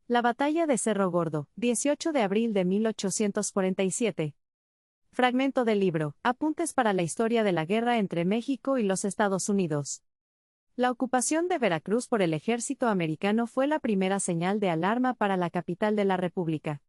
La batalla de Cerro Gordo, 18 de abril de 1847. Fragmento del libro, Apuntes para la historia de la guerra entre México y los Estados Unidos. La ocupación de Veracruz por el ejército americano fue la primera señal de alarma para la capital de la República.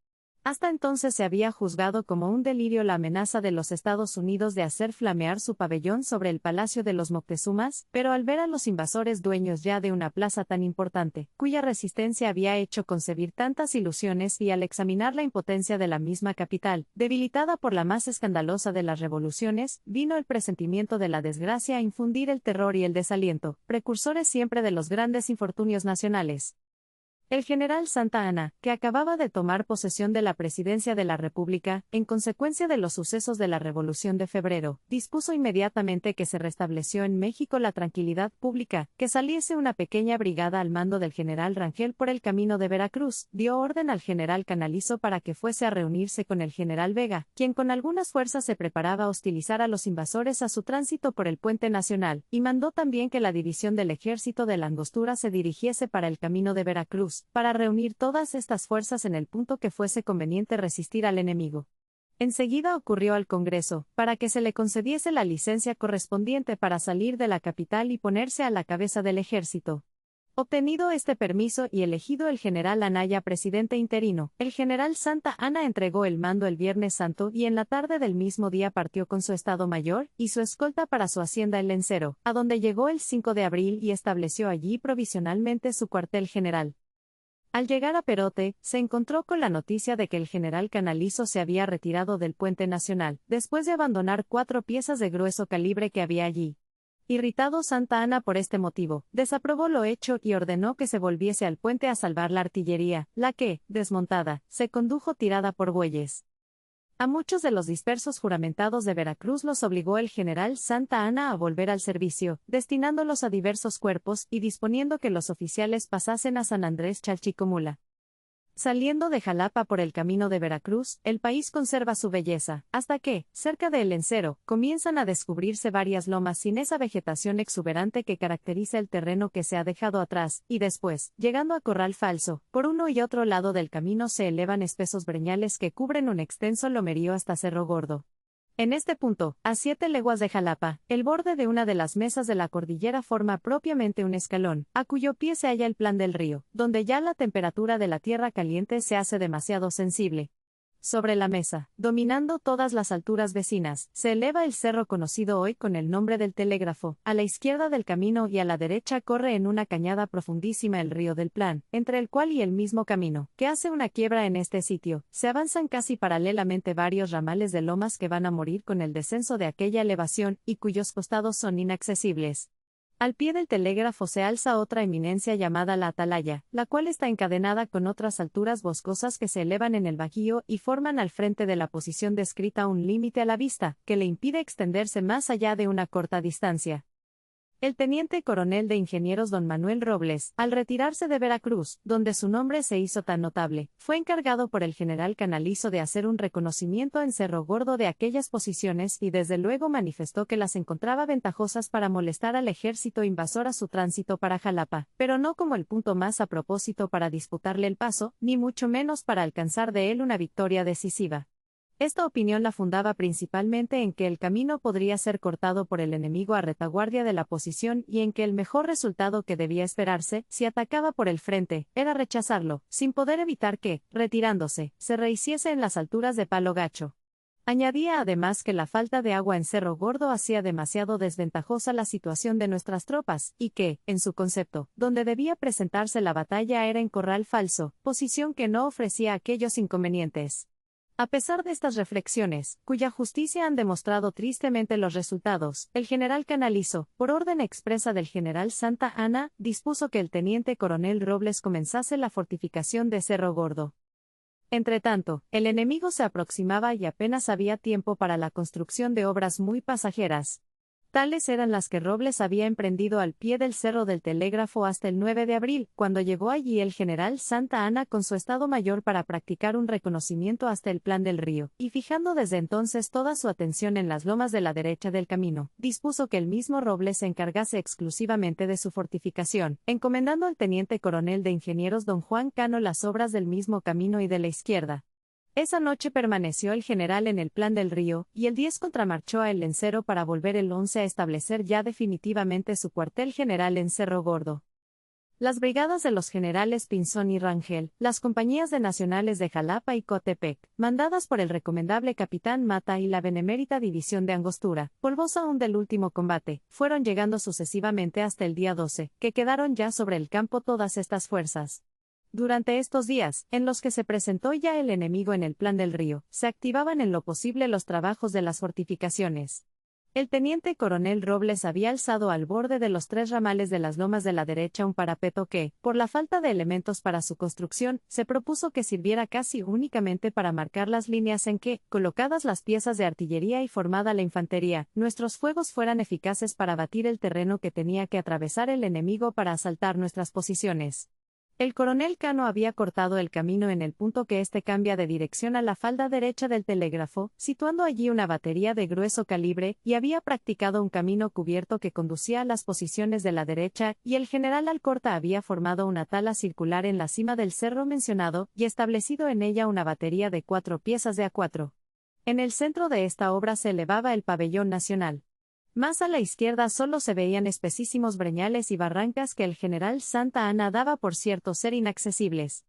Hasta entonces se había juzgado como un delirio la amenaza de los Estados Unidos de hacer flamear su pabellón sobre el Palacio de los Moctezumas, pero al ver a los invasores dueños ya de una plaza tan importante, cuya resistencia había hecho concebir tantas ilusiones, y al examinar la impotencia de la misma capital, debilitada por la más escandalosa de las revoluciones, vino el presentimiento de la desgracia a infundir el terror y el desaliento, precursores siempre de los grandes infortunios nacionales. El general Santa Anna, que acababa de tomar posesión de la presidencia de la República, en consecuencia de los sucesos de la Revolución de Febrero, dispuso inmediatamente que se restableció en México la tranquilidad pública, que saliese una pequeña brigada al mando del general Rangel por el camino de Veracruz, dio orden al general Canalizo para que fuese a reunirse con el general Vega, quien con algunas fuerzas se preparaba a hostilizar a los invasores a su tránsito por el puente nacional, y mandó también que la división del ejército de la Angostura se dirigiese para el camino de Veracruz, para reunir todas estas fuerzas en el punto que fuese conveniente resistir al enemigo. Enseguida ocurrió al Congreso, para que se le concediese la licencia correspondiente para salir de la capital y ponerse a la cabeza del ejército. Obtenido este permiso y elegido el general Anaya presidente interino, el general Santa Anna entregó el mando el Viernes Santo y en la tarde del mismo día partió con su Estado Mayor y su escolta para su hacienda El Lencero, a donde llegó el 5 de abril y estableció allí provisionalmente su cuartel general. Al llegar a Perote, se encontró con la noticia de que el general Canalizo se había retirado del puente nacional, después de abandonar 4 piezas de grueso calibre que había allí. Irritado Santa Anna por este motivo, desaprobó lo hecho y ordenó que se volviese al puente a salvar la artillería, la que, desmontada, se condujo tirada por bueyes. A muchos de los dispersos juramentados de Veracruz los obligó el general Santa Anna a volver al servicio, destinándolos a diversos cuerpos y disponiendo que los oficiales pasasen a San Andrés Chalchicomula. Saliendo de Jalapa por el camino de Veracruz, el país conserva su belleza, hasta que, cerca de El Lencero, comienzan a descubrirse varias lomas sin esa vegetación exuberante que caracteriza el terreno que se ha dejado atrás, y después, llegando a Corral Falso, por uno y otro lado del camino se elevan espesos breñales que cubren un extenso lomerío hasta Cerro Gordo. En este punto, a 7 leguas de Jalapa, el borde de una de las mesas de la cordillera forma propiamente un escalón, a cuyo pie se halla el plan del río, donde ya la temperatura de la tierra caliente se hace demasiado sensible. Sobre la mesa, dominando todas las alturas vecinas, se eleva el cerro conocido hoy con el nombre del Telégrafo. A la izquierda del camino y a la derecha corre en una cañada profundísima el río del Plan, entre el cual y el mismo camino, que hace una quiebra en este sitio, se avanzan casi paralelamente varios ramales de lomas que van a morir con el descenso de aquella elevación, y cuyos costados son inaccesibles. Al pie del Telégrafo se alza otra eminencia llamada la Atalaya, la cual está encadenada con otras alturas boscosas que se elevan en el bajío y forman al frente de la posición descrita un límite a la vista, que le impide extenderse más allá de una corta distancia. El teniente coronel de ingenieros don Manuel Robles, al retirarse de Veracruz, donde su nombre se hizo tan notable, fue encargado por el general Canalizo de hacer un reconocimiento en Cerro Gordo de aquellas posiciones y desde luego manifestó que las encontraba ventajosas para molestar al ejército invasor a su tránsito para Jalapa, pero no como el punto más a propósito para disputarle el paso, ni mucho menos para alcanzar de él una victoria decisiva. Esta opinión la fundaba principalmente en que el camino podría ser cortado por el enemigo a retaguardia de la posición y en que el mejor resultado que debía esperarse, si atacaba por el frente, era rechazarlo, sin poder evitar que, retirándose, se rehiciese en las alturas de Palo Gacho. Añadía además que la falta de agua en Cerro Gordo hacía demasiado desventajosa la situación de nuestras tropas, y que, en su concepto, donde debía presentarse la batalla era en Corral Falso, posición que no ofrecía aquellos inconvenientes. A pesar de estas reflexiones, cuya justicia han demostrado tristemente los resultados, el general Canalizo, por orden expresa del general Santa Anna, dispuso que el teniente coronel Robles comenzase la fortificación de Cerro Gordo. Entretanto, el enemigo se aproximaba y apenas había tiempo para la construcción de obras muy pasajeras. Tales eran las que Robles había emprendido al pie del Cerro del Telégrafo hasta el 9 de abril, cuando llegó allí el general Santa Anna con su Estado Mayor para practicar un reconocimiento hasta el Plan del Río, y fijando desde entonces toda su atención en las lomas de la derecha del camino, dispuso que el mismo Robles se encargase exclusivamente de su fortificación, encomendando al teniente coronel de ingenieros don Juan Cano las obras del mismo camino y de la izquierda. Esa noche permaneció el general en el Plan del Río, y el 10 contramarchó a El Lencero para volver el 11 a establecer ya definitivamente su cuartel general en Cerro Gordo. Las brigadas de los generales Pinzón y Rangel, las compañías de nacionales de Jalapa y Coatepec, mandadas por el recomendable capitán Mata y la benemérita división de Angostura, polvosa aún del último combate, fueron llegando sucesivamente hasta el día 12, que quedaron ya sobre el campo todas estas fuerzas. Durante estos días, en los que se presentó ya el enemigo en el Plan del Río, se activaban en lo posible los trabajos de las fortificaciones. El teniente coronel Robles había alzado al borde de los 3 ramales de las lomas de la derecha un parapeto que, por la falta de elementos para su construcción, se propuso que sirviera casi únicamente para marcar las líneas en que, colocadas las piezas de artillería y formada la infantería, nuestros fuegos fueran eficaces para batir el terreno que tenía que atravesar el enemigo para asaltar nuestras posiciones. El coronel Cano había cortado el camino en el punto que éste cambia de dirección a la falda derecha del telégrafo, situando allí una batería de grueso calibre, y había practicado un camino cubierto que conducía a las posiciones de la derecha, y el general Alcorta había formado una tala circular en la cima del cerro mencionado, y establecido en ella una batería de 4 piezas de A4. En el centro de esta obra se elevaba el pabellón nacional. Más a la izquierda solo se veían espesísimos breñales y barrancas que el general Santa Anna daba por cierto ser inaccesibles.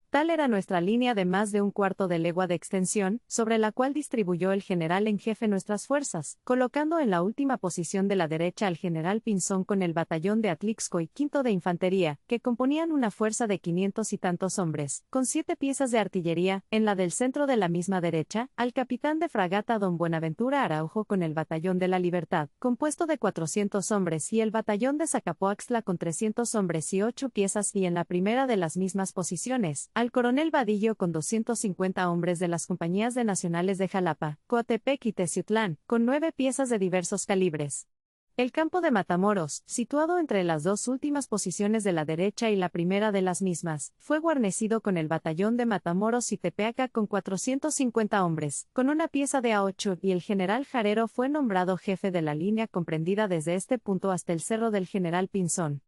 Tal era nuestra línea de más de un cuarto de legua de extensión, sobre la cual distribuyó el general en jefe nuestras fuerzas, colocando en la última posición de la derecha al general Pinzón con el batallón de Atlixco y quinto de infantería, que componían una fuerza de 500 y tantos hombres, con 7 piezas de artillería, en la del centro de la misma derecha, al capitán de fragata don Buenaventura Araujo con el batallón de la Libertad, compuesto de 400 hombres y el batallón de Zacapoaxtla con 300 hombres y 8 piezas y en la primera de las mismas posiciones, al coronel Vadillo con 250 hombres de las compañías de nacionales de Jalapa, Coatepec y Teciutlán, con 9 piezas de diversos calibres. El campo de Matamoros, situado entre las 2 últimas posiciones de la derecha y la primera de las mismas, fue guarnecido con el batallón de Matamoros y Tepeaca con 450 hombres, con una pieza de A8 y el general Jarero fue nombrado jefe de la línea comprendida desde este punto hasta el cerro del general Pinzón.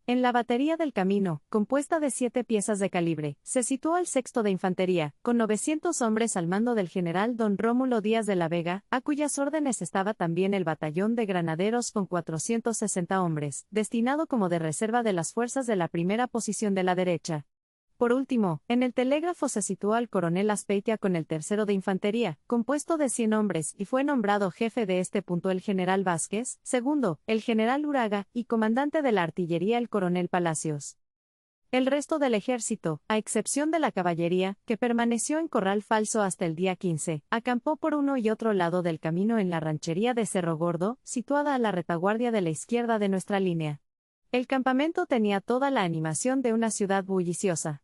En la batería del camino, compuesta de 7 piezas de calibre, se situó el sexto de infantería, con 900 hombres al mando del general don Rómulo Díaz de la Vega, a cuyas órdenes estaba también el batallón de granaderos con 460 hombres, destinado como de reserva de las fuerzas de la primera posición de la derecha. Por último, en el telégrafo se situó al coronel Aspeitia con el tercero de infantería, compuesto de 100 hombres, y fue nombrado jefe de este punto el general Vázquez, segundo, el general Uraga, y comandante de la artillería el coronel Palacios. El resto del ejército, a excepción de la caballería, que permaneció en Corral Falso hasta el día 15, acampó por uno y otro lado del camino en la ranchería de Cerro Gordo, situada a la retaguardia de la izquierda de nuestra línea. El campamento tenía toda la animación de una ciudad bulliciosa.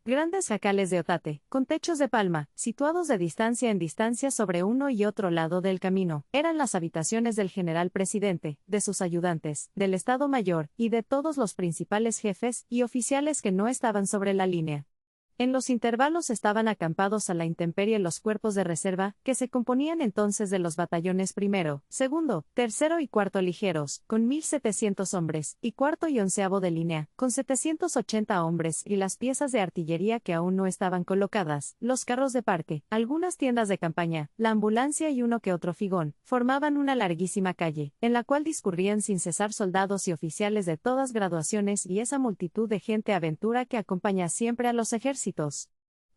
Grandes jacales de otate, con techos de palma, situados de distancia en distancia sobre uno y otro lado del camino, eran las habitaciones del general presidente, de sus ayudantes, del Estado Mayor, y de todos los principales jefes y oficiales que no estaban sobre la línea. En los intervalos estaban acampados a la intemperie los cuerpos de reserva, que se componían entonces de los batallones primero, segundo, tercero y cuarto ligeros, con 1.700 hombres, y cuarto y onceavo de línea, con 780 hombres, y las piezas de artillería que aún no estaban colocadas, los carros de parque, algunas tiendas de campaña, la ambulancia y uno que otro figón, formaban una larguísima calle, en la cual discurrían sin cesar soldados y oficiales de todas graduaciones y esa multitud de gente aventura que acompaña siempre a los ejércitos.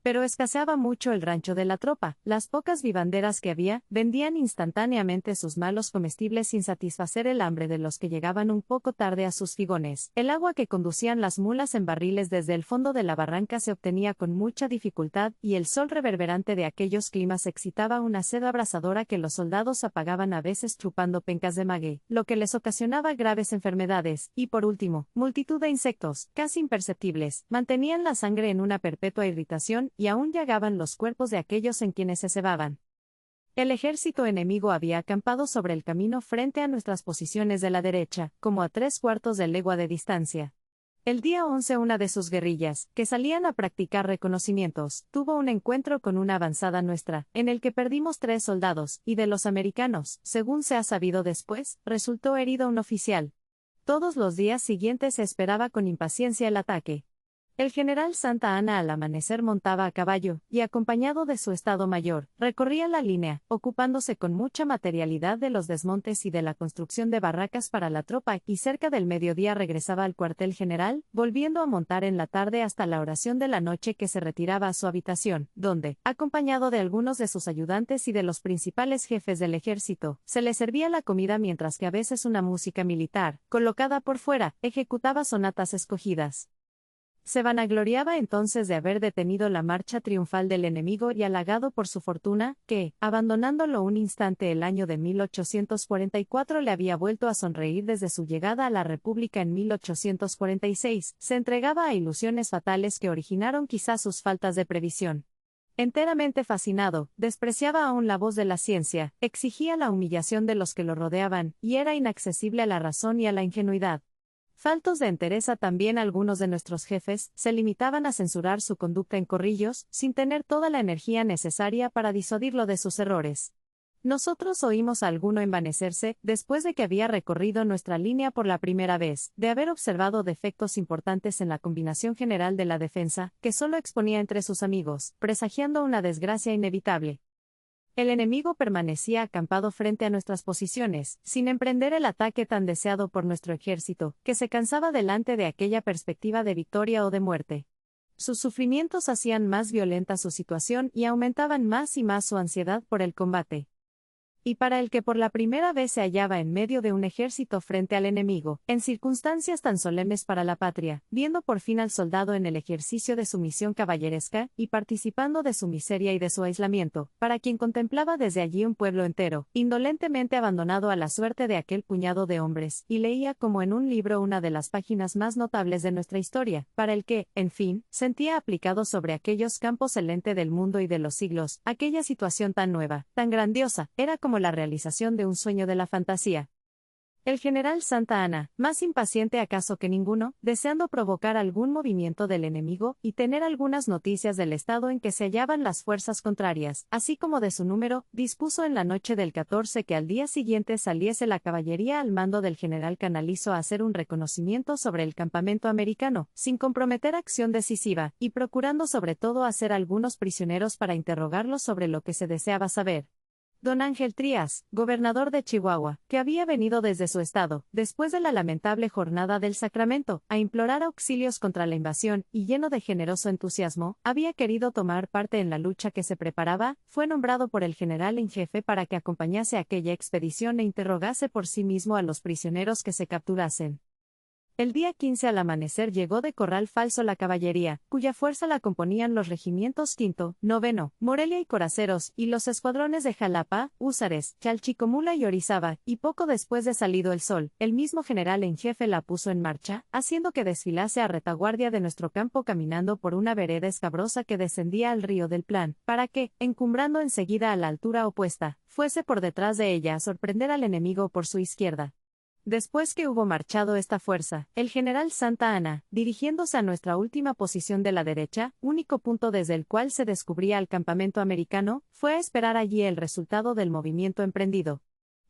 Pero escaseaba mucho el rancho de la tropa, las pocas vivanderas que había, vendían instantáneamente sus malos comestibles sin satisfacer el hambre de los que llegaban un poco tarde a sus figones. El agua que conducían las mulas en barriles desde el fondo de la barranca se obtenía con mucha dificultad, y el sol reverberante de aquellos climas excitaba una sed abrasadora que los soldados apagaban a veces chupando pencas de maguey, lo que les ocasionaba graves enfermedades, y por último, multitud de insectos, casi imperceptibles, mantenían la sangre en una perpetua irritación, y aún llagaban los cuerpos de aquellos en quienes se cebaban. El ejército enemigo había acampado sobre el camino frente a nuestras posiciones de la derecha, como a 3/4 de legua de distancia. El día 11 una de sus guerrillas, que salían a practicar reconocimientos, tuvo un encuentro con una avanzada nuestra, en el que perdimos 3 soldados, y de los americanos, según se ha sabido después, resultó herido un oficial. Todos los días siguientes se esperaba con impaciencia el ataque. El general Santa Anna al amanecer montaba a caballo, y acompañado de su Estado Mayor, recorría la línea, ocupándose con mucha materialidad de los desmontes y de la construcción de barracas para la tropa, y cerca del mediodía regresaba al cuartel general, volviendo a montar en la tarde hasta la oración de la noche que se retiraba a su habitación, donde, acompañado de algunos de sus ayudantes y de los principales jefes del ejército, se le servía la comida mientras que a veces una música militar, colocada por fuera, ejecutaba sonatas escogidas. Se vanagloriaba entonces de haber detenido la marcha triunfal del enemigo y halagado por su fortuna, que, abandonándolo un instante el año de 1844 le había vuelto a sonreír desde su llegada a la República en 1846, se entregaba a ilusiones fatales que originaron quizás sus faltas de previsión. Enteramente fascinado, despreciaba aún la voz de la ciencia, exigía la humillación de los que lo rodeaban, y era inaccesible a la razón y a la ingenuidad. Faltos de entereza también algunos de nuestros jefes, se limitaban a censurar su conducta en corrillos, sin tener toda la energía necesaria para disuadirlo de sus errores. Nosotros oímos a alguno envanecerse, después de que había recorrido nuestra línea por la primera vez, de haber observado defectos importantes en la combinación general de la defensa, que solo exponía entre sus amigos, presagiando una desgracia inevitable. El enemigo permanecía acampado frente a nuestras posiciones, sin emprender el ataque tan deseado por nuestro ejército, que se cansaba delante de aquella perspectiva de victoria o de muerte. Sus sufrimientos hacían más violenta su situación y aumentaban más y más su ansiedad por el combate. Y para el que por la primera vez se hallaba en medio de un ejército frente al enemigo, en circunstancias tan solemnes para la patria, viendo por fin al soldado en el ejercicio de su misión caballeresca, y participando de su miseria y de su aislamiento, para quien contemplaba desde allí un pueblo entero, indolentemente abandonado a la suerte de aquel puñado de hombres, y leía como en un libro una de las páginas más notables de nuestra historia, para el que, en fin, sentía aplicado sobre aquellos campos el ente del mundo y de los siglos, aquella situación tan nueva, tan grandiosa, era como la realización de un sueño de la fantasía. El general Santa Anna, más impaciente acaso que ninguno, deseando provocar algún movimiento del enemigo y tener algunas noticias del estado en que se hallaban las fuerzas contrarias, así como de su número, dispuso en la noche del 14 que al día siguiente saliese la caballería al mando del general Canalizo a hacer un reconocimiento sobre el campamento americano, sin comprometer acción decisiva, y procurando sobre todo hacer algunos prisioneros para interrogarlos sobre lo que se deseaba saber. Don Ángel Trías, gobernador de Chihuahua, que había venido desde su estado, después de la lamentable jornada del Sacramento, a implorar auxilios contra la invasión, y lleno de generoso entusiasmo, había querido tomar parte en la lucha que se preparaba, fue nombrado por el general en jefe para que acompañase aquella expedición e interrogase por sí mismo a los prisioneros que se capturasen. El día 15 al amanecer llegó de Corral Falso la caballería, cuya fuerza la componían los regimientos Quinto, Noveno, Morelia y Coraceros, y los escuadrones de Jalapa, Húsares, Chalchicomula y Orizaba, y poco después de salido el sol, el mismo general en jefe la puso en marcha, haciendo que desfilase a retaguardia de nuestro campo caminando por una vereda escabrosa que descendía al río del Plan, para que, encumbrando enseguida a la altura opuesta, fuese por detrás de ella a sorprender al enemigo por su izquierda. Después que hubo marchado esta fuerza, el general Santa Anna, dirigiéndose a nuestra última posición de la derecha, único punto desde el cual se descubría el campamento americano, fue a esperar allí el resultado del movimiento emprendido.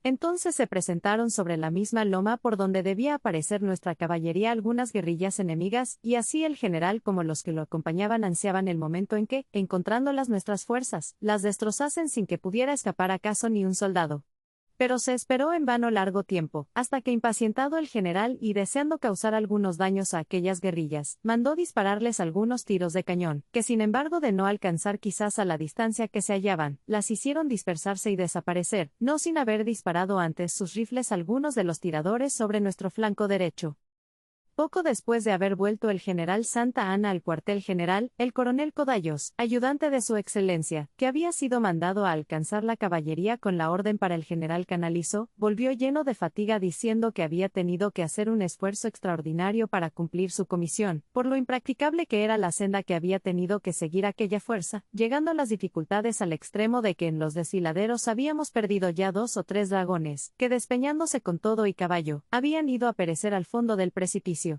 Entonces se presentaron sobre la misma loma por donde debía aparecer nuestra caballería algunas guerrillas enemigas, y así el general como los que lo acompañaban ansiaban el momento en que, encontrándolas nuestras fuerzas, las destrozasen sin que pudiera escapar acaso ni un soldado. Pero se esperó en vano largo tiempo, hasta que impacientado el general y deseando causar algunos daños a aquellas guerrillas, mandó dispararles algunos tiros de cañón, que sin embargo de no alcanzar quizás a la distancia que se hallaban, las hicieron dispersarse y desaparecer, no sin haber disparado antes sus rifles algunos de los tiradores sobre nuestro flanco derecho. Poco después de haber vuelto el general Santa Anna al cuartel general, el coronel Codallos, ayudante de su excelencia, que había sido mandado a alcanzar la caballería con la orden para el general Canalizo, volvió lleno de fatiga diciendo que había tenido que hacer un esfuerzo extraordinario para cumplir su comisión, por lo impracticable que era la senda que había tenido que seguir aquella fuerza, llegando las dificultades al extremo de que en los desfiladeros habíamos perdido ya 2 o 3 dragones, que despeñándose con todo y caballo, habían ido a perecer al fondo del precipicio.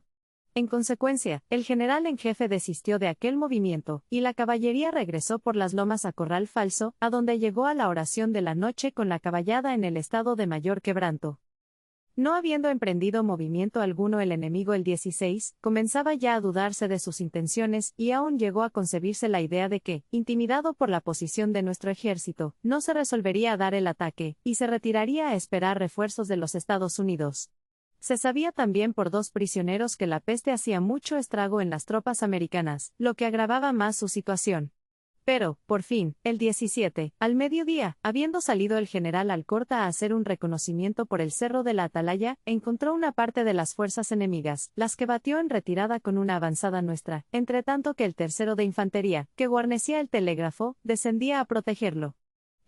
En consecuencia, el general en jefe desistió de aquel movimiento, y la caballería regresó por las lomas a Corral Falso, a donde llegó a la oración de la noche con la caballada en el estado de mayor quebranto. No habiendo emprendido movimiento alguno el enemigo el 16, comenzaba ya a dudarse de sus intenciones y aún llegó a concebirse la idea de que, intimidado por la posición de nuestro ejército, no se resolvería a dar el ataque, y se retiraría a esperar refuerzos de los Estados Unidos. Se sabía también por 2 prisioneros que la peste hacía mucho estrago en las tropas americanas, lo que agravaba más su situación. Pero, por fin, el 17, al mediodía, habiendo salido el general Alcorta a hacer un reconocimiento por el cerro de la Atalaya, encontró una parte de las fuerzas enemigas, las que batió en retirada con una avanzada nuestra, entre tanto que el tercero de infantería, que guarnecía el telégrafo, descendía a protegerlo.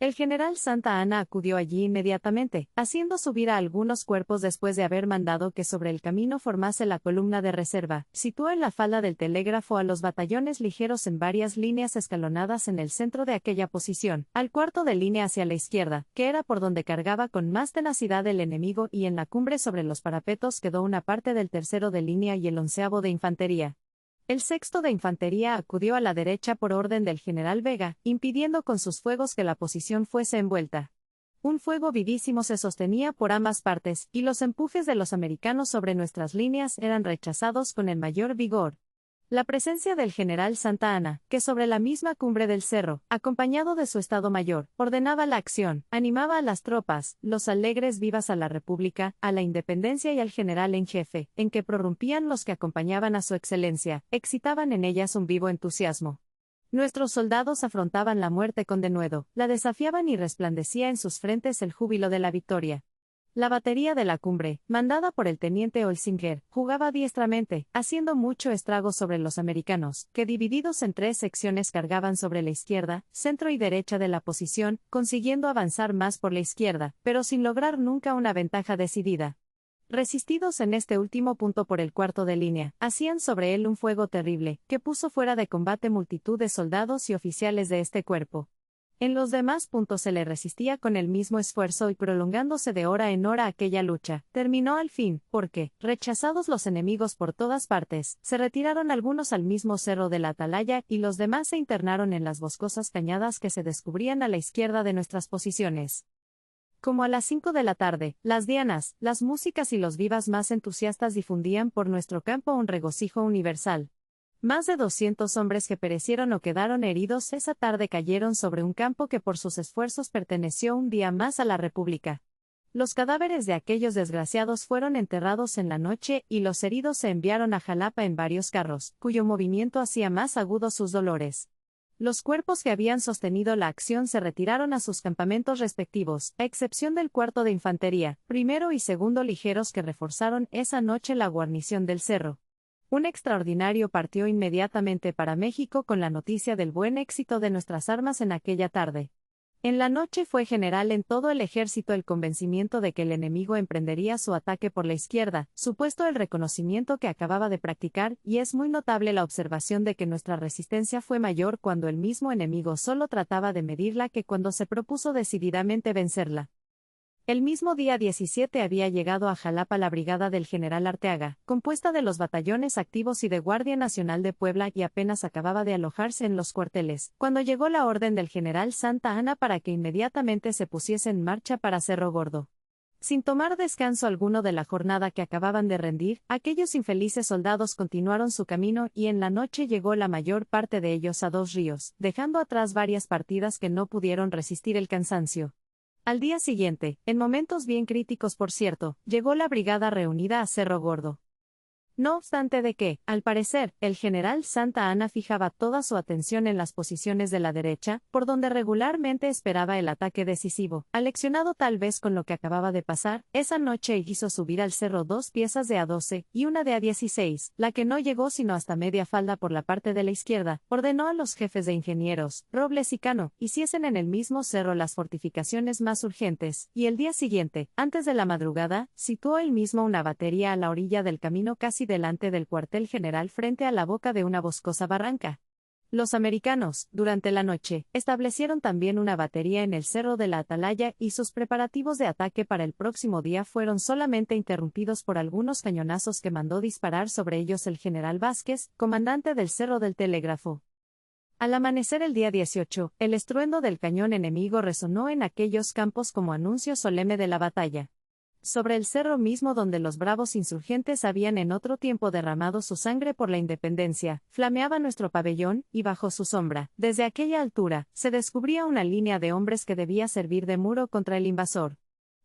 El general Santa Anna acudió allí inmediatamente, haciendo subir a algunos cuerpos después de haber mandado que sobre el camino formase la columna de reserva. Situó en la falda del telégrafo a los batallones ligeros en varias líneas escalonadas en el centro de aquella posición, al cuarto de línea hacia la izquierda, que era por donde cargaba con más tenacidad el enemigo, y en la cumbre sobre los parapetos quedó una parte del tercero de línea y el 11º de infantería. El 6º de infantería acudió a la derecha por orden del general Vega, impidiendo con sus fuegos que la posición fuese envuelta. Un fuego vivísimo se sostenía por ambas partes, y los empujes de los americanos sobre nuestras líneas eran rechazados con el mayor vigor. La presencia del general Santa Anna, que sobre la misma cumbre del cerro, acompañado de su Estado Mayor, ordenaba la acción, animaba a las tropas, los alegres vivas a la República, a la Independencia y al general en jefe, en que prorrumpían los que acompañaban a su excelencia, excitaban en ellas un vivo entusiasmo. Nuestros soldados afrontaban la muerte con denuedo, la desafiaban y resplandecía en sus frentes el júbilo de la victoria. La batería de la cumbre, mandada por el teniente Olsinger, jugaba diestramente, haciendo mucho estrago sobre los americanos, que divididos en 3 secciones cargaban sobre la izquierda, centro y derecha de la posición, consiguiendo avanzar más por la izquierda, pero sin lograr nunca una ventaja decidida. Resistidos en este último punto por el cuarto de línea, hacían sobre él un fuego terrible, que puso fuera de combate multitud de soldados y oficiales de este cuerpo. En los demás puntos se le resistía con el mismo esfuerzo y prolongándose de hora en hora aquella lucha, terminó al fin, porque, rechazados los enemigos por todas partes, se retiraron algunos al mismo cerro de la Atalaya y los demás se internaron en las boscosas cañadas que se descubrían a la izquierda de nuestras posiciones. Como a las 5 de la tarde, las dianas, las músicas y los vivas más entusiastas difundían por nuestro campo un regocijo universal. Más de 200 hombres que perecieron o quedaron heridos esa tarde cayeron sobre un campo que por sus esfuerzos perteneció un día más a la República. Los cadáveres de aquellos desgraciados fueron enterrados en la noche y los heridos se enviaron a Jalapa en varios carros, cuyo movimiento hacía más agudos sus dolores. Los cuerpos que habían sostenido la acción se retiraron a sus campamentos respectivos, a excepción del 4º de infantería, primero y segundo ligeros que reforzaron esa noche la guarnición del cerro. Un extraordinario partió inmediatamente para México con la noticia del buen éxito de nuestras armas en aquella tarde. En la noche fue general en todo el ejército el convencimiento de que el enemigo emprendería su ataque por la izquierda, supuesto el reconocimiento que acababa de practicar, y es muy notable la observación de que nuestra resistencia fue mayor cuando el mismo enemigo solo trataba de medirla que cuando se propuso decididamente vencerla. El mismo día 17 había llegado a Jalapa la brigada del general Arteaga, compuesta de los batallones activos y de Guardia Nacional de Puebla, y apenas acababa de alojarse en los cuarteles, cuando llegó la orden del general Santa Anna para que inmediatamente se pusiese en marcha para Cerro Gordo. Sin tomar descanso alguno de la jornada que acababan de rendir, aquellos infelices soldados continuaron su camino y en la noche llegó la mayor parte de ellos a Dos Ríos, dejando atrás varias partidas que no pudieron resistir el cansancio. Al día siguiente, en momentos bien críticos por cierto, llegó la brigada reunida a Cerro Gordo. No obstante de que, al parecer, el general Santa Anna fijaba toda su atención en las posiciones de la derecha, por donde regularmente esperaba el ataque decisivo, aleccionado tal vez con lo que acababa de pasar, esa noche hizo subir al cerro 2 piezas de A12 y una de A16, la que no llegó sino hasta media falda por la parte de la izquierda, ordenó a los jefes de ingenieros, Robles y Cano, hiciesen en el mismo cerro las fortificaciones más urgentes, y el día siguiente, antes de la madrugada, situó él mismo una batería a la orilla del camino casi delante del cuartel general frente a la boca de una boscosa barranca. Los americanos, durante la noche, establecieron también una batería en el cerro de la Atalaya y sus preparativos de ataque para el próximo día fueron solamente interrumpidos por algunos cañonazos que mandó disparar sobre ellos el general Vázquez, comandante del Cerro del Telégrafo. Al amanecer el día 18, el estruendo del cañón enemigo resonó en aquellos campos como anuncio solemne de la batalla. Sobre el cerro mismo donde los bravos insurgentes habían en otro tiempo derramado su sangre por la independencia, flameaba nuestro pabellón, y bajo su sombra, desde aquella altura, se descubría una línea de hombres que debía servir de muro contra el invasor.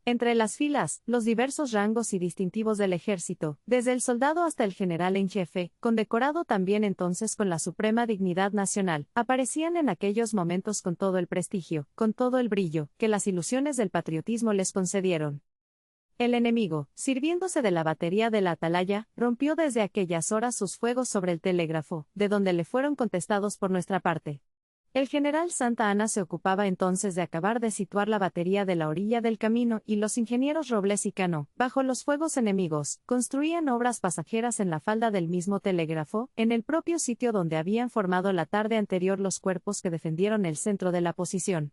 Entre las filas, los diversos rangos y distintivos del ejército, desde el soldado hasta el general en jefe, condecorado también entonces con la suprema dignidad nacional, aparecían en aquellos momentos con todo el prestigio, con todo el brillo, que las ilusiones del patriotismo les concedieron. El enemigo, sirviéndose de la batería de la Atalaya, rompió desde aquellas horas sus fuegos sobre el telégrafo, de donde le fueron contestados por nuestra parte. El general Santa Anna se ocupaba entonces de acabar de situar la batería de la orilla del camino y los ingenieros Robles y Cano, bajo los fuegos enemigos, construían obras pasajeras en la falda del mismo telégrafo, en el propio sitio donde habían formado la tarde anterior los cuerpos que defendieron el centro de la posición.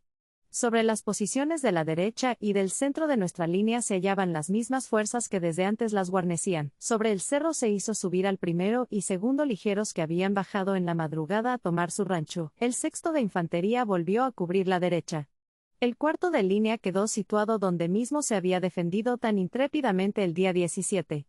Sobre las posiciones de la derecha y del centro de nuestra línea se hallaban las mismas fuerzas que desde antes las guarnecían. Sobre el cerro se hizo subir al primero y segundo ligeros que habían bajado en la madrugada a tomar su rancho. El sexto de infantería volvió a cubrir la derecha. El cuarto de línea quedó situado donde mismo se había defendido tan intrépidamente el día 17.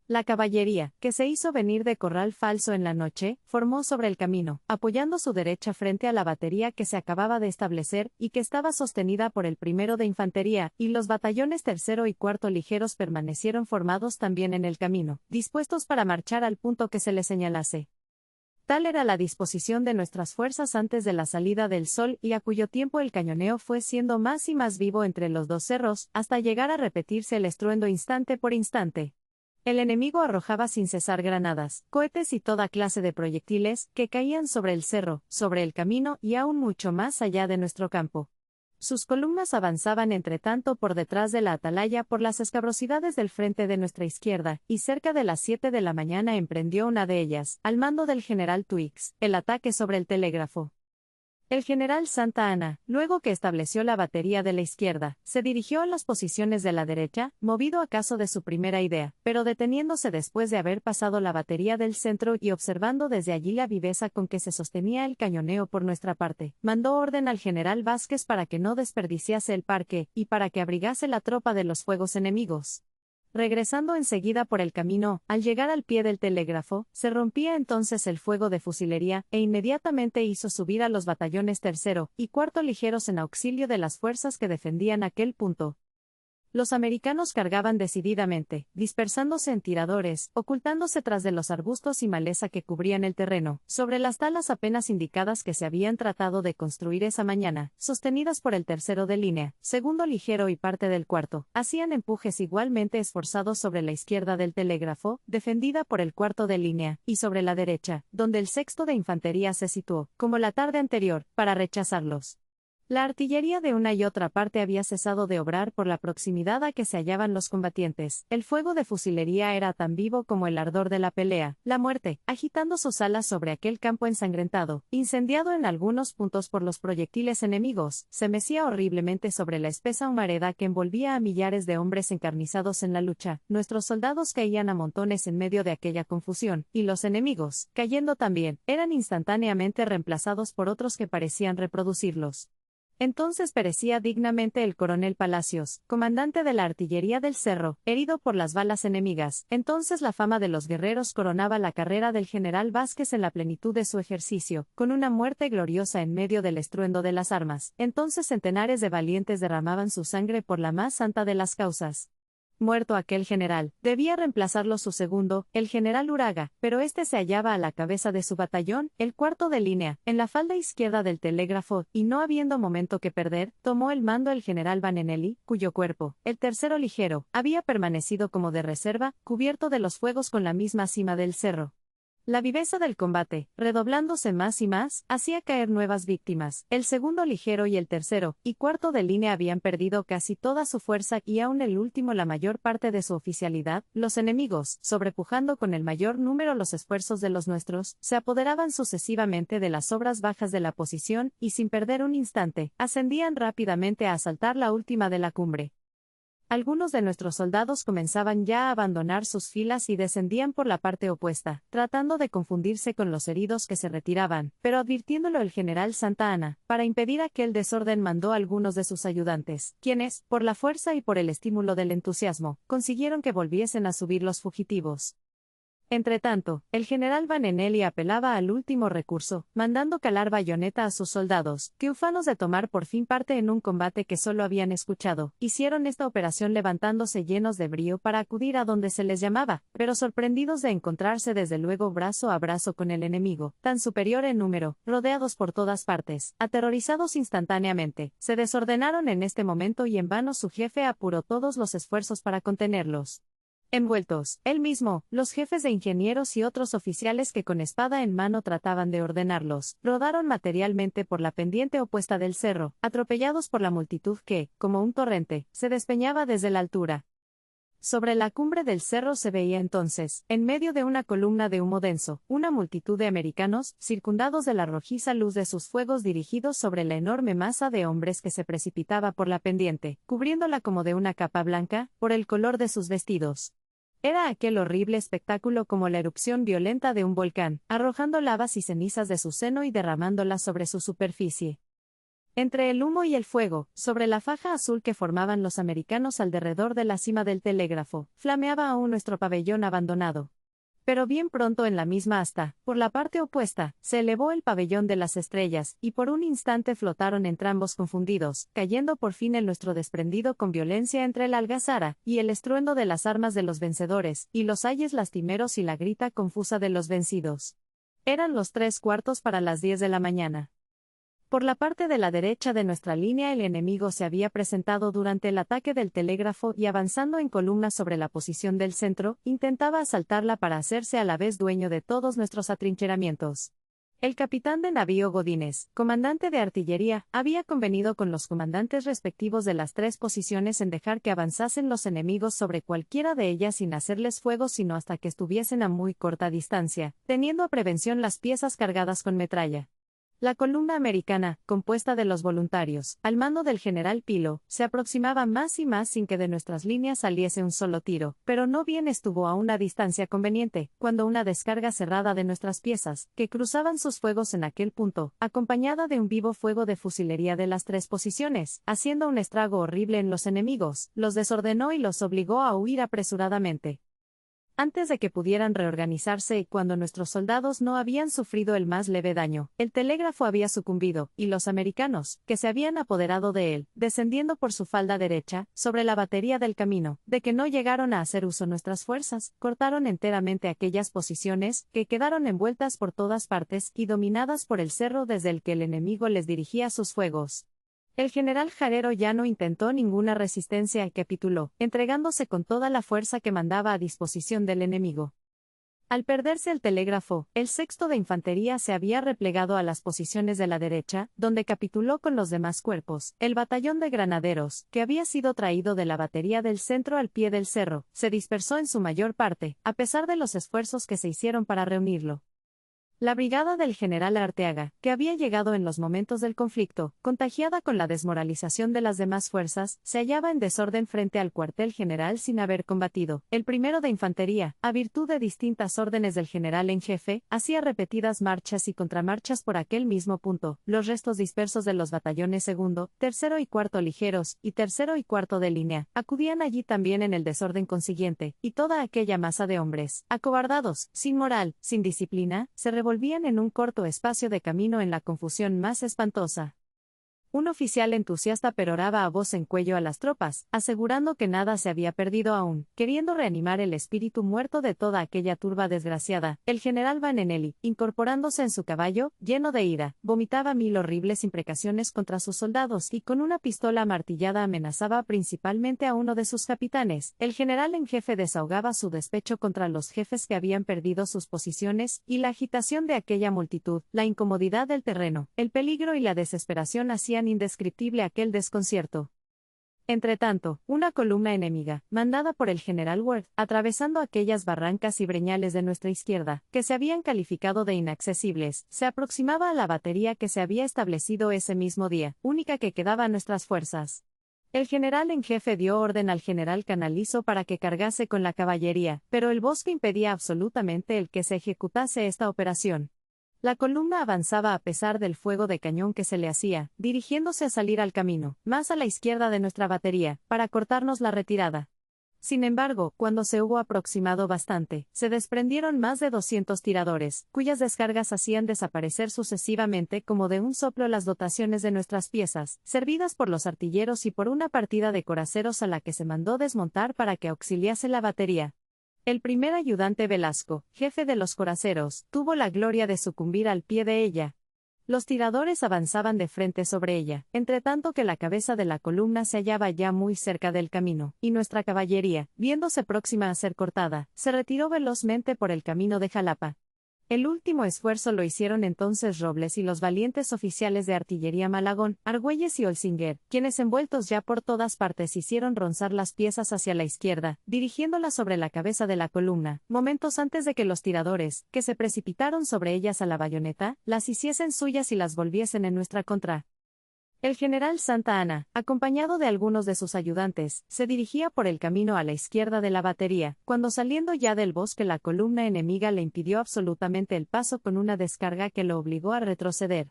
La caballería, que se hizo venir de Corral Falso en la noche, formó sobre el camino, apoyando su derecha frente a la batería que se acababa de establecer y que estaba sostenida por el primero de infantería, y los batallones tercero y cuarto ligeros permanecieron formados también en el camino, dispuestos para marchar al punto que se les señalase. Tal era la disposición de nuestras fuerzas antes de la salida del sol y a cuyo tiempo el cañoneo fue siendo más y más vivo entre los dos cerros, hasta llegar a repetirse el estruendo instante por instante. El enemigo arrojaba sin cesar granadas, cohetes y toda clase de proyectiles, que caían sobre el cerro, sobre el camino y aún mucho más allá de nuestro campo. Sus columnas avanzaban entre tanto por detrás de la atalaya por las escabrosidades del frente de nuestra izquierda, y cerca de las 7 de la mañana emprendió una de ellas, al mando del general Twiggs, el ataque sobre el telégrafo. El general Santa Anna, luego que estableció la batería de la izquierda, se dirigió a las posiciones de la derecha, movido acaso de su primera idea, pero deteniéndose después de haber pasado la batería del centro y observando desde allí la viveza con que se sostenía el cañoneo por nuestra parte, mandó orden al general Vázquez para que no desperdiciase el parque, y para que abrigase la tropa de los fuegos enemigos. Regresando enseguida por el camino, al llegar al pie del telégrafo, se rompía entonces el fuego de fusilería, e inmediatamente hizo subir a los batallones tercero y cuarto ligeros en auxilio de las fuerzas que defendían aquel punto. Los americanos cargaban decididamente, dispersándose en tiradores, ocultándose tras de los arbustos y maleza que cubrían el terreno, sobre las talas apenas indicadas que se habían tratado de construir esa mañana, sostenidas por el tercero de línea, segundo ligero y parte del cuarto, hacían empujes igualmente esforzados sobre la izquierda del telégrafo, defendida por el cuarto de línea, y sobre la derecha, donde el sexto de infantería se situó, como la tarde anterior, para rechazarlos. La artillería de una y otra parte había cesado de obrar por la proximidad a que se hallaban los combatientes. El fuego de fusilería era tan vivo como el ardor de la pelea. La muerte, agitando sus alas sobre aquel campo ensangrentado, incendiado en algunos puntos por los proyectiles enemigos, se mecía horriblemente sobre la espesa humareda que envolvía a millares de hombres encarnizados en la lucha. Nuestros soldados caían a montones en medio de aquella confusión, y los enemigos, cayendo también, eran instantáneamente reemplazados por otros que parecían reproducirlos. Entonces perecía dignamente el coronel Palacios, comandante de la artillería del Cerro, herido por las balas enemigas. Entonces la fama de los guerreros coronaba la carrera del general Vázquez en la plenitud de su ejercicio, con una muerte gloriosa en medio del estruendo de las armas. Entonces centenares de valientes derramaban su sangre por la más santa de las causas. Muerto aquel general, debía reemplazarlo su segundo, el general Uraga, pero este se hallaba a la cabeza de su batallón, el cuarto de línea, en la falda izquierda del telégrafo, y no habiendo momento que perder, tomó el mando el general Vanenelli, cuyo cuerpo, el tercero ligero, había permanecido como de reserva, cubierto de los fuegos con la misma cima del cerro. La viveza del combate, redoblándose más y más, hacía caer nuevas víctimas. El segundo ligero y el tercero y cuarto de línea habían perdido casi toda su fuerza y aún el último la mayor parte de su oficialidad. Los enemigos, sobrepujando con el mayor número los esfuerzos de los nuestros, se apoderaban sucesivamente de las obras bajas de la posición y sin perder un instante, ascendían rápidamente a asaltar la última de la cumbre. Algunos de nuestros soldados comenzaban ya a abandonar sus filas y descendían por la parte opuesta, tratando de confundirse con los heridos que se retiraban, pero advirtiéndolo el general Santa Anna, para impedir aquel desorden mandó a algunos de sus ayudantes, quienes, por la fuerza y por el estímulo del entusiasmo, consiguieron que volviesen a subir los fugitivos. Entretanto, el general Vanenelli apelaba al último recurso, mandando calar bayoneta a sus soldados, que ufanos de tomar por fin parte en un combate que solo habían escuchado, hicieron esta operación levantándose llenos de brío para acudir a donde se les llamaba, pero sorprendidos de encontrarse desde luego brazo a brazo con el enemigo, tan superior en número, rodeados por todas partes, aterrorizados instantáneamente, se desordenaron en este momento y en vano su jefe apuró todos los esfuerzos para contenerlos. Envueltos, él mismo, los jefes de ingenieros y otros oficiales que con espada en mano trataban de ordenarlos, rodaron materialmente por la pendiente opuesta del cerro, atropellados por la multitud que, como un torrente, se despeñaba desde la altura. Sobre la cumbre del cerro se veía entonces, en medio de una columna de humo denso, una multitud de americanos, circundados de la rojiza luz de sus fuegos dirigidos sobre la enorme masa de hombres que se precipitaba por la pendiente, cubriéndola como de una capa blanca, por el color de sus vestidos. Era aquel horrible espectáculo como la erupción violenta de un volcán, arrojando lavas y cenizas de su seno y derramándolas sobre su superficie. Entre el humo y el fuego, sobre la faja azul que formaban los americanos alrededor de la cima del telégrafo, flameaba aún nuestro pabellón abandonado. Pero bien pronto en la misma asta, por la parte opuesta, se elevó el pabellón de las estrellas, y por un instante flotaron entrambos confundidos, cayendo por fin el nuestro desprendido con violencia entre la algazara, y el estruendo de las armas de los vencedores, y los ayes lastimeros y la grita confusa de los vencidos. Eran los 3:15 para las 10 de la mañana. Por la parte de la derecha de nuestra línea el enemigo se había presentado durante el ataque del telégrafo y avanzando en columna sobre la posición del centro, intentaba asaltarla para hacerse a la vez dueño de todos nuestros atrincheramientos. El capitán de navío Godínez, comandante de artillería, había convenido con los comandantes respectivos de las 3 posiciones en dejar que avanzasen los enemigos sobre cualquiera de ellas sin hacerles fuego sino hasta que estuviesen a muy corta distancia, teniendo a prevención las piezas cargadas con metralla. La columna americana, compuesta de los voluntarios, al mando del general Pilo, se aproximaba más y más sin que de nuestras líneas saliese un solo tiro, pero no bien estuvo a una distancia conveniente, cuando una descarga cerrada de nuestras piezas, que cruzaban sus fuegos en aquel punto, acompañada de un vivo fuego de fusilería de las 3 posiciones, haciendo un estrago horrible en los enemigos, los desordenó y los obligó a huir apresuradamente. Antes de que pudieran reorganizarse y cuando nuestros soldados no habían sufrido el más leve daño, el telégrafo había sucumbido, y los americanos, que se habían apoderado de él, descendiendo por su falda derecha, sobre la batería del camino, de que no llegaron a hacer uso nuestras fuerzas, cortaron enteramente aquellas posiciones, que quedaron envueltas por todas partes y dominadas por el cerro desde el que el enemigo les dirigía sus fuegos. El general Jarero ya no intentó ninguna resistencia y capituló, entregándose con toda la fuerza que mandaba a disposición del enemigo. Al perderse el telégrafo, el 6º de infantería se había replegado a las posiciones de la derecha, donde capituló con los demás cuerpos. El batallón de granaderos, que había sido traído de la batería del centro al pie del cerro, se dispersó en su mayor parte, a pesar de los esfuerzos que se hicieron para reunirlo. La brigada del general Arteaga, que había llegado en los momentos del conflicto, contagiada con la desmoralización de las demás fuerzas, se hallaba en desorden frente al cuartel general sin haber combatido. El 1º de infantería, a virtud de distintas órdenes del general en jefe, hacía repetidas marchas y contramarchas por aquel mismo punto. Los restos dispersos de los batallones 2º, 3º y 4º ligeros, y 3º y 4º de línea, acudían allí también en el desorden consiguiente, y toda aquella masa de hombres, acobardados, sin moral, sin disciplina, se revolvían en un corto espacio de camino en la confusión más espantosa. Un oficial entusiasta peroraba a voz en cuello a las tropas, asegurando que nada se había perdido aún, queriendo reanimar el espíritu muerto de toda aquella turba desgraciada. El general Vanenelli, incorporándose en su caballo, lleno de ira, vomitaba 1000 horribles imprecaciones contra sus soldados y con una pistola amartillada amenazaba principalmente a uno de sus capitanes. El general en jefe desahogaba su despecho contra los jefes que habían perdido sus posiciones, y la agitación de aquella multitud, la incomodidad del terreno, el peligro y la desesperación hacían indescriptible aquel desconcierto. Entretanto, una columna enemiga, mandada por el general Ward, atravesando aquellas barrancas y breñales de nuestra izquierda, que se habían calificado de inaccesibles, se aproximaba a la batería que se había establecido ese mismo día, única que quedaba a nuestras fuerzas. El general en jefe dio orden al general Canalizo para que cargase con la caballería, pero el bosque impedía absolutamente el que se ejecutase esta operación. La columna avanzaba a pesar del fuego de cañón que se le hacía, dirigiéndose a salir al camino, más a la izquierda de nuestra batería, para cortarnos la retirada. Sin embargo, cuando se hubo aproximado bastante, se desprendieron más de 200 tiradores, cuyas descargas hacían desaparecer sucesivamente como de un soplo las dotaciones de nuestras piezas, servidas por los artilleros y por una partida de coraceros a la que se mandó desmontar para que auxiliase la batería. El primer ayudante Velasco, jefe de los coraceros, tuvo la gloria de sucumbir al pie de ella. Los tiradores avanzaban de frente sobre ella, entre tanto que la cabeza de la columna se hallaba ya muy cerca del camino, y nuestra caballería, viéndose próxima a ser cortada, se retiró velozmente por el camino de Jalapa. El último esfuerzo lo hicieron entonces Robles y los valientes oficiales de artillería Malagón, Argüelles y Olsinger, quienes envueltos ya por todas partes hicieron ronzar las piezas hacia la izquierda, dirigiéndolas sobre la cabeza de la columna, momentos antes de que los tiradores, que se precipitaron sobre ellas a la bayoneta, las hiciesen suyas y las volviesen en nuestra contra. El general Santa Anna, acompañado de algunos de sus ayudantes, se dirigía por el camino a la izquierda de la batería, cuando saliendo ya del bosque la columna enemiga le impidió absolutamente el paso con una descarga que lo obligó a retroceder.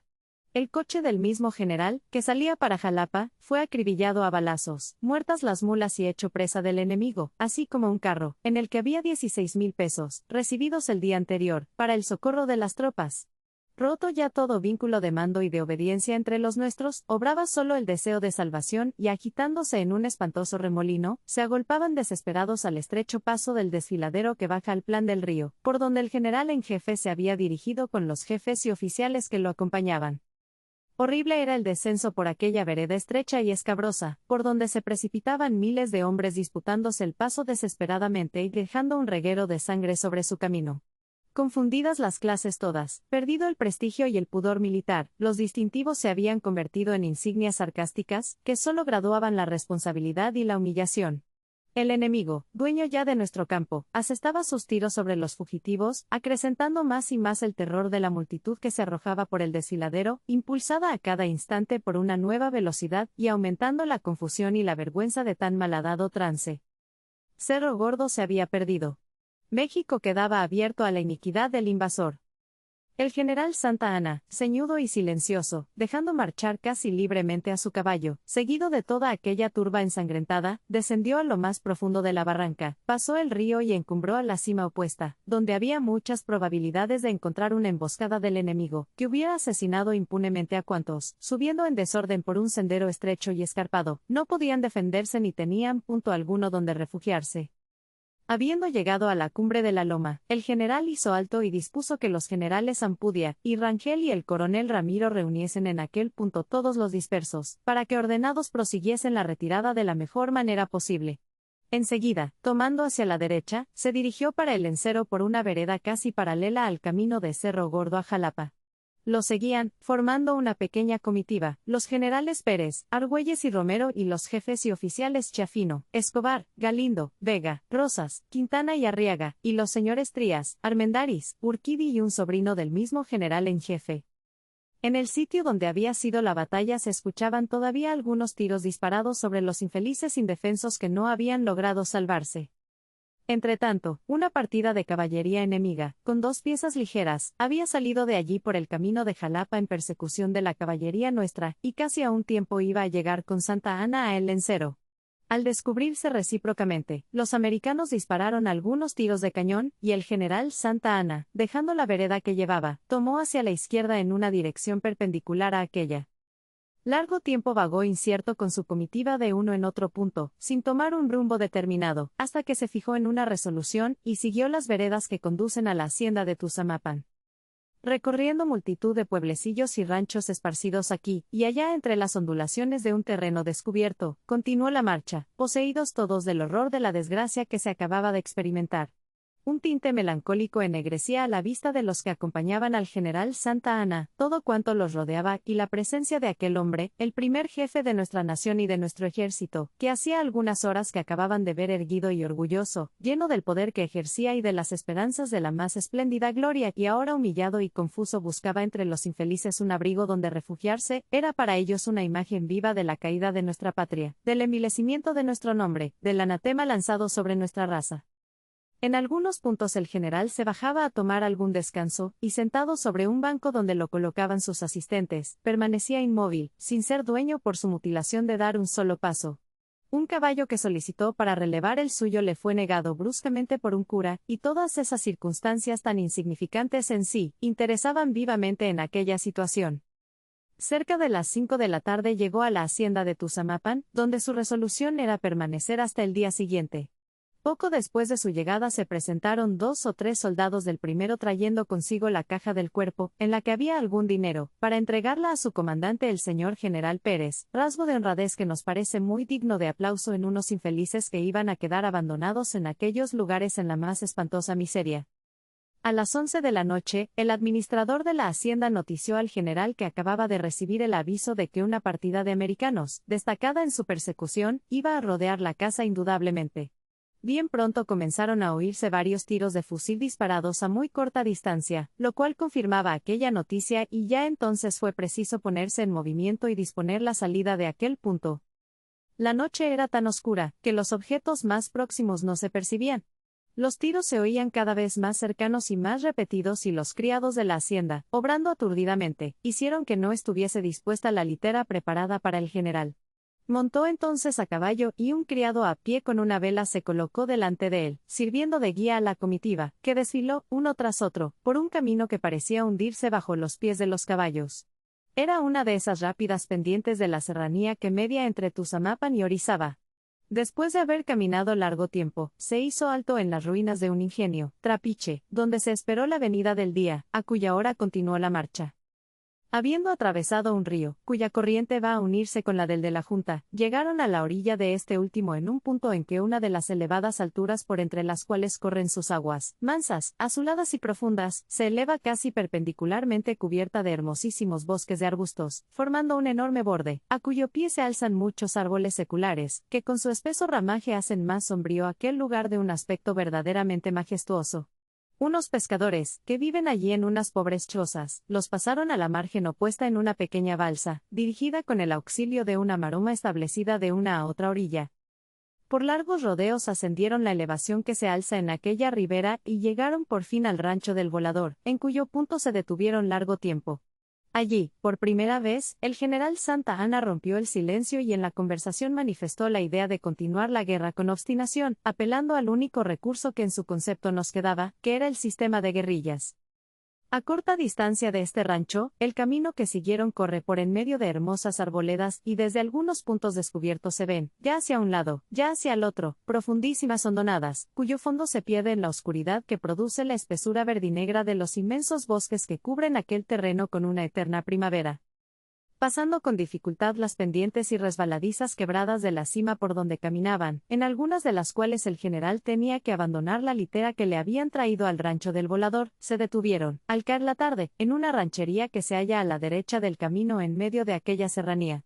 El coche del mismo general, que salía para Jalapa, fue acribillado a balazos, muertas las mulas y hecho presa del enemigo, así como un carro, en el que había 16,000 pesos, recibidos el día anterior, para el socorro de las tropas. Roto ya todo vínculo de mando y de obediencia entre los nuestros, obraba solo el deseo de salvación y agitándose en un espantoso remolino, se agolpaban desesperados al estrecho paso del desfiladero que baja al plan del río, por donde el general en jefe se había dirigido con los jefes y oficiales que lo acompañaban. Horrible era el descenso por aquella vereda estrecha y escabrosa, por donde se precipitaban miles de hombres disputándose el paso desesperadamente y dejando un reguero de sangre sobre su camino. Confundidas las clases todas, perdido el prestigio y el pudor militar, los distintivos se habían convertido en insignias sarcásticas, que solo graduaban la responsabilidad y la humillación. El enemigo, dueño ya de nuestro campo, asestaba sus tiros sobre los fugitivos, acrecentando más y más el terror de la multitud que se arrojaba por el desfiladero, impulsada a cada instante por una nueva velocidad y aumentando la confusión y la vergüenza de tan malhadado trance. Cerro Gordo se había perdido. México quedaba abierto a la iniquidad del invasor. El general Santa Anna, ceñudo y silencioso, dejando marchar casi libremente a su caballo, seguido de toda aquella turba ensangrentada, descendió a lo más profundo de la barranca, pasó el río y encumbró a la cima opuesta, donde había muchas probabilidades de encontrar una emboscada del enemigo, que hubiera asesinado impunemente a cuantos, subiendo en desorden por un sendero estrecho y escarpado, no podían defenderse ni tenían punto alguno donde refugiarse. Habiendo llegado a la cumbre de la loma, el general hizo alto y dispuso que los generales Ampudia y Rangel y el coronel Ramiro reuniesen en aquel punto todos los dispersos, para que ordenados prosiguiesen la retirada de la mejor manera posible. Enseguida, tomando hacia la derecha, se dirigió para el Lencero por una vereda casi paralela al camino de Cerro Gordo a Jalapa. Lo seguían, formando una pequeña comitiva, los generales Pérez, Argüelles y Romero y los jefes y oficiales Chafino, Escobar, Galindo, Vega, Rosas, Quintana y Arriaga, y los señores Trías, Armendáriz, Urquidi y un sobrino del mismo general en jefe. En el sitio donde había sido la batalla se escuchaban todavía algunos tiros disparados sobre los infelices indefensos que no habían logrado salvarse. Entretanto, una partida de caballería enemiga, con 2 piezas ligeras, había salido de allí por el camino de Jalapa en persecución de la caballería nuestra, y casi a un tiempo iba a llegar con Santa Anna a El Lencero. Al descubrirse recíprocamente, los americanos dispararon algunos tiros de cañón, y el general Santa Anna, dejando la vereda que llevaba, tomó hacia la izquierda en una dirección perpendicular a aquella. Largo tiempo vagó incierto con su comitiva de uno en otro punto, sin tomar un rumbo determinado, hasta que se fijó en una resolución y siguió las veredas que conducen a la hacienda de Tuzamapan. Recorriendo multitud de pueblecillos y ranchos esparcidos aquí y allá entre las ondulaciones de un terreno descubierto, continuó la marcha, poseídos todos del horror de la desgracia que se acababa de experimentar. Un tinte melancólico ennegrecía a la vista de los que acompañaban al general Santa Anna, todo cuanto los rodeaba y la presencia de aquel hombre, el primer jefe de nuestra nación y de nuestro ejército, que hacía algunas horas que acababan de ver erguido y orgulloso, lleno del poder que ejercía y de las esperanzas de la más espléndida gloria, y ahora humillado y confuso buscaba entre los infelices un abrigo donde refugiarse, era para ellos una imagen viva de la caída de nuestra patria, del envilecimiento de nuestro nombre, del anatema lanzado sobre nuestra raza. En algunos puntos el general se bajaba a tomar algún descanso, y sentado sobre un banco donde lo colocaban sus asistentes, permanecía inmóvil, sin ser dueño por su mutilación de dar un solo paso. Un caballo que solicitó para relevar el suyo le fue negado bruscamente por un cura, y todas esas circunstancias tan insignificantes en sí, interesaban vivamente en aquella situación. Cerca de las 5 de la tarde llegó a la hacienda de Tuzamapan, donde su resolución era permanecer hasta el día siguiente. Poco después de su llegada se presentaron 2 o 3 soldados del primero trayendo consigo la caja del cuerpo, en la que había algún dinero, para entregarla a su comandante el señor general Pérez, rasgo de honradez que nos parece muy digno de aplauso en unos infelices que iban a quedar abandonados en aquellos lugares en la más espantosa miseria. A las 11 de la noche, el administrador de la hacienda notició al general que acababa de recibir el aviso de que una partida de americanos, destacada en su persecución, iba a rodear la casa indudablemente. Bien pronto comenzaron a oírse varios tiros de fusil disparados a muy corta distancia, lo cual confirmaba aquella noticia y ya entonces fue preciso ponerse en movimiento y disponer la salida de aquel punto. La noche era tan oscura, que los objetos más próximos no se percibían. Los tiros se oían cada vez más cercanos y más repetidos y los criados de la hacienda, obrando aturdidamente, hicieron que no estuviese dispuesta la litera preparada para el general. Montó entonces a caballo y un criado a pie con una vela se colocó delante de él, sirviendo de guía a la comitiva, que desfiló, uno tras otro, por un camino que parecía hundirse bajo los pies de los caballos. Era una de esas rápidas pendientes de la serranía que media entre Tuzamapan y Orizaba. Después de haber caminado largo tiempo, se hizo alto en las ruinas de un ingenio, Trapiche, donde se esperó la venida del día, a cuya hora continuó la marcha. Habiendo atravesado un río, cuya corriente va a unirse con la del de la Junta, llegaron a la orilla de este último en un punto en que una de las elevadas alturas por entre las cuales corren sus aguas, mansas, azuladas y profundas, se eleva casi perpendicularmente cubierta de hermosísimos bosques de arbustos, formando un enorme borde, a cuyo pie se alzan muchos árboles seculares, que con su espeso ramaje hacen más sombrío aquel lugar de un aspecto verdaderamente majestuoso. Unos pescadores, que viven allí en unas pobres chozas, los pasaron a la margen opuesta en una pequeña balsa, dirigida con el auxilio de una maroma establecida de una a otra orilla. Por largos rodeos ascendieron la elevación que se alza en aquella ribera y llegaron por fin al rancho del Volador, en cuyo punto se detuvieron largo tiempo. Allí, por primera vez, el general Santa Anna rompió el silencio y en la conversación manifestó la idea de continuar la guerra con obstinación, apelando al único recurso que en su concepto nos quedaba, que era el sistema de guerrillas. A corta distancia de este rancho, el camino que siguieron corre por en medio de hermosas arboledas y desde algunos puntos descubiertos se ven, ya hacia un lado, ya hacia el otro, profundísimas hondonadas, cuyo fondo se pierde en la oscuridad que produce la espesura verdinegra de los inmensos bosques que cubren aquel terreno con una eterna primavera. Pasando con dificultad las pendientes y resbaladizas quebradas de la cima por donde caminaban, en algunas de las cuales el general tenía que abandonar la litera que le habían traído al rancho del Volador, se detuvieron, al caer la tarde, en una ranchería que se halla a la derecha del camino en medio de aquella serranía.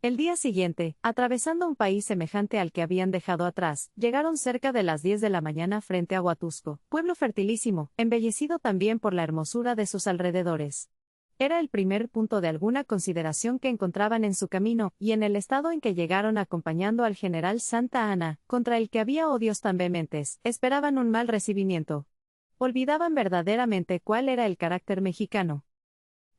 El día siguiente, atravesando un país semejante al que habían dejado atrás, llegaron cerca de las 10 de la mañana frente a Huatusco, pueblo fertilísimo, embellecido también por la hermosura de sus alrededores. Era el primer punto de alguna consideración que encontraban en su camino, y en el estado en que llegaron acompañando al general Santa Anna, contra el que había odios tan vehementes, esperaban un mal recibimiento. Olvidaban verdaderamente cuál era el carácter mexicano.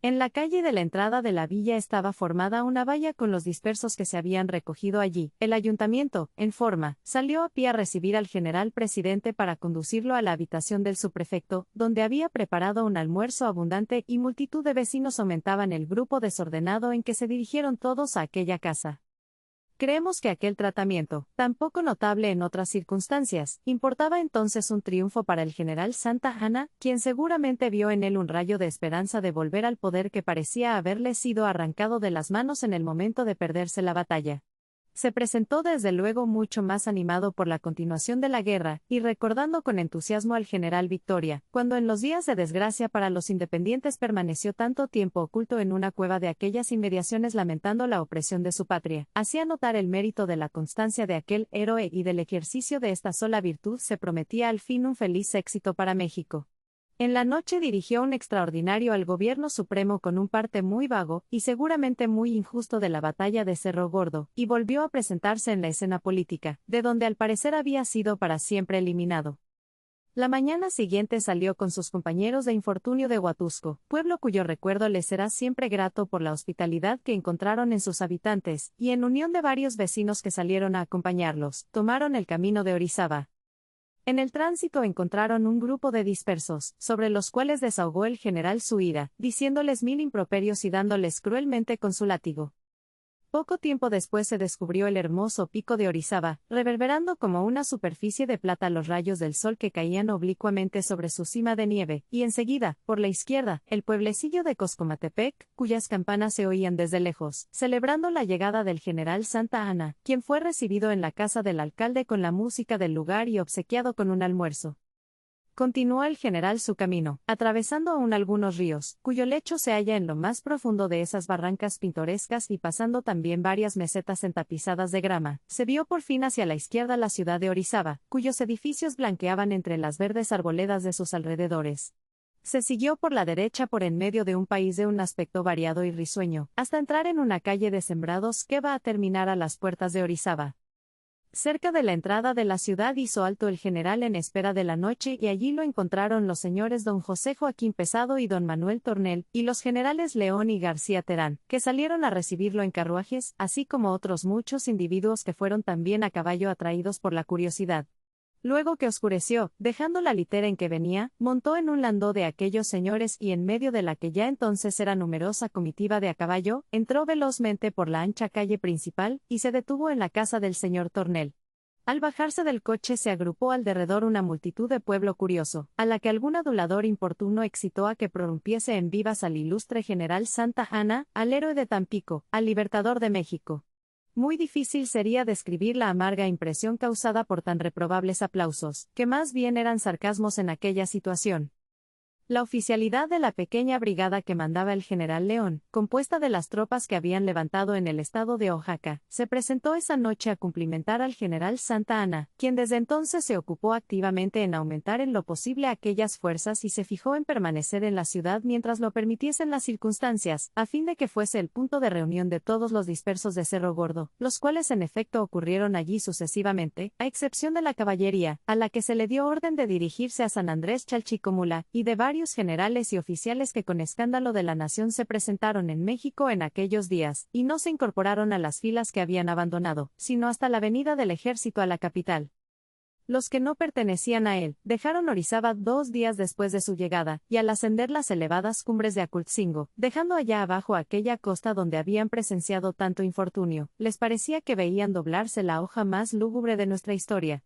En la calle de la entrada de la villa estaba formada una valla con los dispersos que se habían recogido allí. El ayuntamiento, en forma, salió a pie a recibir al general presidente para conducirlo a la habitación del subprefecto, donde había preparado un almuerzo abundante y multitud de vecinos aumentaban el grupo desordenado en que se dirigieron todos a aquella casa. Creemos que aquel tratamiento, tan poco notable en otras circunstancias, importaba entonces un triunfo para el general Santa Anna, quien seguramente vio en él un rayo de esperanza de volver al poder que parecía haberle sido arrancado de las manos en el momento de perderse la batalla. Se presentó desde luego mucho más animado por la continuación de la guerra, y recordando con entusiasmo al general Victoria, cuando en los días de desgracia para los independientes permaneció tanto tiempo oculto en una cueva de aquellas inmediaciones lamentando la opresión de su patria, hacía notar el mérito de la constancia de aquel héroe y del ejercicio de esta sola virtud se prometía al fin un feliz éxito para México. En la noche dirigió un extraordinario al gobierno supremo con un parte muy vago, y seguramente muy injusto de la batalla de Cerro Gordo, y volvió a presentarse en la escena política, de donde al parecer había sido para siempre eliminado. La mañana siguiente salió con sus compañeros de infortunio de Huatusco, pueblo cuyo recuerdo les será siempre grato por la hospitalidad que encontraron en sus habitantes, y en unión de varios vecinos que salieron a acompañarlos, tomaron el camino de Orizaba. En el tránsito encontraron un grupo de dispersos, sobre los cuales desahogó el general su ira, diciéndoles mil improperios y dándoles cruelmente con su látigo. Poco tiempo después se descubrió el hermoso pico de Orizaba, reverberando como una superficie de plata los rayos del sol que caían oblicuamente sobre su cima de nieve, y enseguida, por la izquierda, el pueblecillo de Coscomatepec, cuyas campanas se oían desde lejos, celebrando la llegada del general Santa Anna, quien fue recibido en la casa del alcalde con la música del lugar y obsequiado con un almuerzo. Continuó el general su camino, atravesando aún algunos ríos, cuyo lecho se halla en lo más profundo de esas barrancas pintorescas y pasando también varias mesetas entapizadas de grama. Se vio por fin hacia la izquierda la ciudad de Orizaba, cuyos edificios blanqueaban entre las verdes arboledas de sus alrededores. Se siguió por la derecha por en medio de un país de un aspecto variado y risueño, hasta entrar en una calle de sembrados que va a terminar a las puertas de Orizaba. Cerca de la entrada de la ciudad hizo alto el general en espera de la noche y allí lo encontraron los señores don José Joaquín Pesado y don Manuel Tornel, y los generales León y García Terán, que salieron a recibirlo en carruajes, así como otros muchos individuos que fueron también a caballo atraídos por la curiosidad. Luego que oscureció, dejando la litera en que venía, montó en un landó de aquellos señores y en medio de la que ya entonces era numerosa comitiva de a caballo, entró velozmente por la ancha calle principal, y se detuvo en la casa del señor Tornel. Al bajarse del coche se agrupó alrededor una multitud de pueblo curioso, a la que algún adulador importuno excitó a que prorrumpiese en vivas al ilustre general Santa Anna, al héroe de Tampico, al libertador de México. Muy difícil sería describir la amarga impresión causada por tan reprobables aplausos, que más bien eran sarcasmos en aquella situación. La oficialidad de la pequeña brigada que mandaba el general León, compuesta de las tropas que habían levantado en el estado de Oaxaca, se presentó esa noche a cumplimentar al general Santa Anna, quien desde entonces se ocupó activamente en aumentar en lo posible aquellas fuerzas y se fijó en permanecer en la ciudad mientras lo permitiesen las circunstancias, a fin de que fuese el punto de reunión de todos los dispersos de Cerro Gordo, los cuales en efecto ocurrieron allí sucesivamente, a excepción de la caballería, a la que se le dio orden de dirigirse a San Andrés Chalchicomula, y de varios generales y oficiales que con escándalo de la nación se presentaron en México en aquellos días, y no se incorporaron a las filas que habían abandonado, sino hasta la venida del ejército a la capital. Los que no pertenecían a él, dejaron Orizaba 2 días después de su llegada, y al ascender las elevadas cumbres de Acultzingo, dejando allá abajo aquella costa donde habían presenciado tanto infortunio, les parecía que veían doblarse la hoja más lúgubre de nuestra historia.